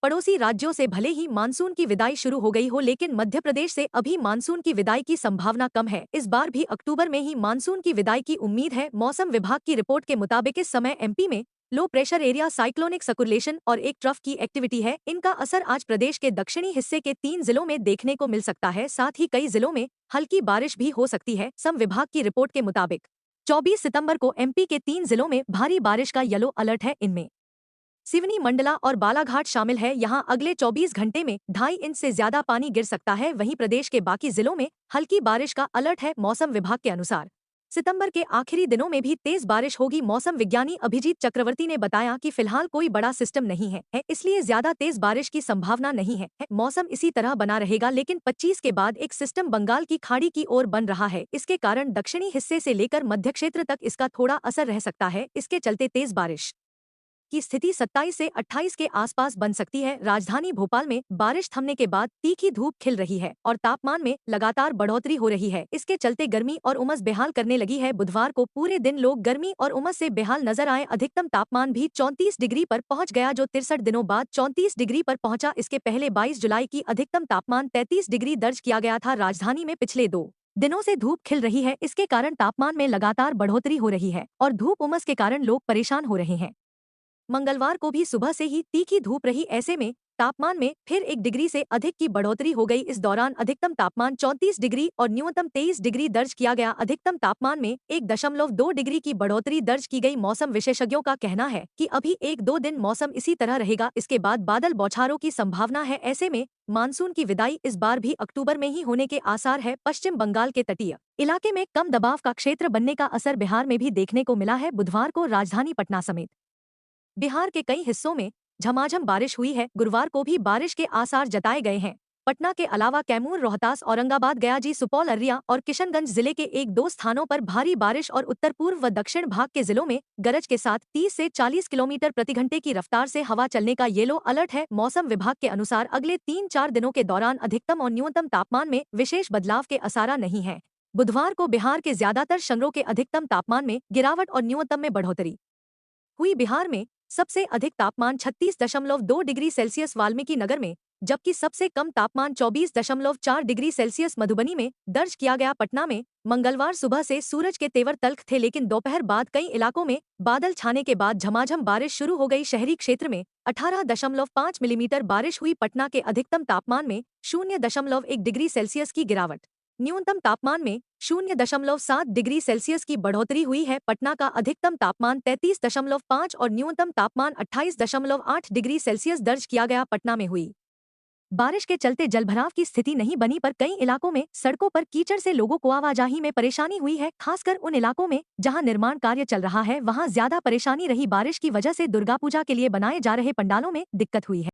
पड़ोसी राज्यों से भले ही मानसून की विदाई शुरू हो गई हो, लेकिन मध्य प्रदेश से अभी मानसून की विदाई की संभावना कम है। इस बार भी अक्टूबर में ही मानसून की विदाई की उम्मीद है। मौसम विभाग की रिपोर्ट के मुताबिक इस समय एमपी में low pressure area, cyclonic circulation और एक ट्रफ की एक्टिविटी है। इनका असर आज प्रदेश के दक्षिणी हिस्से के 3 जिलों में देखने को मिल सकता है। साथ ही कई जिलों में हल्की बारिश भी हो सकती है। सम विभाग की रिपोर्ट के मुताबिक 24 सितंबर को एमपी के 3 जिलों में भारी बारिश का येलो अलर्ट है। इनमें सिवनी, मंडला और बालाघाट शामिल है। यहां अगले 24 घंटे में 2.5 इंच से ज्यादा पानी गिर सकता है। वहीं प्रदेश के बाकी जिलों में हल्की बारिश का अलर्ट है। मौसम विभाग के अनुसार सितंबर के आखिरी दिनों में भी तेज बारिश होगी। मौसम विज्ञानी अभिजीत चक्रवर्ती ने बताया कि फिलहाल कोई बड़ा सिस्टम नहीं है, इसलिए ज्यादा तेज बारिश की संभावना नहीं है। मौसम इसी तरह बना रहेगा, लेकिन 25 के बाद एक सिस्टम बंगाल की खाड़ी की ओर बन रहा है। इसके कारण दक्षिणी हिस्से से लेकर मध्य क्षेत्र तक इसका थोड़ा असर रह सकता है। इसके चलते तेज बारिश की स्थिति 27 से 28 के आसपास बन सकती है। राजधानी भोपाल में बारिश थमने के बाद तीखी धूप खिल रही है और तापमान में लगातार बढ़ोतरी हो रही है। इसके चलते गर्मी और उमस बेहाल करने लगी है। बुधवार को पूरे दिन लोग गर्मी और उमस से बेहाल नजर आए। अधिकतम तापमान भी 34 डिग्री पर पहुंच गया, जो 63 दिनों बाद 34 डिग्री पर पहुंचा। इसके पहले 22 जुलाई की अधिकतम तापमान 33 डिग्री दर्ज किया गया था। राजधानी में पिछले 2 दिनों से धूप खिल रही है। इसके कारण तापमान में लगातार बढ़ोतरी हो रही है और धूप उमस के कारण लोग परेशान हो रहे हैं। मंगलवार को भी सुबह से ही तीखी धूप रही। ऐसे में तापमान में फिर 1 डिग्री से अधिक की बढ़ोतरी हो गई। इस दौरान अधिकतम तापमान 34 डिग्री और न्यूनतम 23 डिग्री दर्ज किया गया। अधिकतम तापमान में 1.2 डिग्री की बढ़ोतरी दर्ज की गई। मौसम विशेषज्ञों का कहना है कि अभी 1-2 दिन मौसम इसी तरह रहेगा। इसके बाद बादल बौछारों की संभावना है। ऐसे में मानसून की विदाई इस बार भी अक्टूबर में ही होने के आसार है। पश्चिम बंगाल के तटीय इलाके में कम दबाव का क्षेत्र बनने का असर बिहार में भी देखने को मिला है। बुधवार को राजधानी पटना समेत बिहार के कई हिस्सों में झमाझम बारिश हुई है। गुरुवार को भी बारिश के आसार जताए गए हैं। पटना के अलावा कैमूर, रोहतास, औरंगाबाद, गया, सुपौल, अररिया और किशनगंज जिले के 1-2 स्थानों पर भारी बारिश और उत्तर पूर्व व दक्षिण भाग के जिलों में गरज के साथ 30 से 40 किलोमीटर प्रति घंटे की रफ्तार से हवा चलने का येलो अलर्ट है। मौसम विभाग के अनुसार अगले 3-4 दिनों के दौरान अधिकतम और न्यूनतम तापमान में विशेष बदलाव के आसार नहीं है। बुधवार को बिहार के ज्यादातर शहरों के अधिकतम तापमान में गिरावट और न्यूनतम में बढ़ोतरी हुई। बिहार में सबसे अधिक तापमान 36.2 डिग्री सेल्सियस वाल्मीकि नगर में, जबकि सबसे कम तापमान 24.4 डिग्री सेल्सियस मधुबनी में दर्ज किया गया। पटना में मंगलवार सुबह से सूरज के तेवर तल्ख थे, लेकिन दोपहर बाद कई इलाकों में बादल छाने के बाद झमाझम बारिश शुरू हो गई। शहरी क्षेत्र में 18.5 मिलीमीटर बारिश हुई। पटना के अधिकतम तापमान में 0.1 डिग्री सेल्सियस की गिरावट, न्यूनतम तापमान में 0.7 डिग्री सेल्सियस की बढ़ोतरी हुई है। पटना का अधिकतम तापमान 33.5 और न्यूनतम तापमान 28.8 डिग्री सेल्सियस दर्ज किया गया। पटना में हुई बारिश के चलते जलभराव की स्थिति नहीं बनी, पर कई इलाकों में सड़कों पर कीचड़ से लोगों को आवाजाही में परेशानी हुई है। खासकर उन इलाकों में जहां निर्माण कार्य चल रहा है, वहां ज्यादा परेशानी रही। बारिश की वजह से दुर्गा पूजा के लिए बनाए जा रहे पंडालों में दिक्कत हुई है।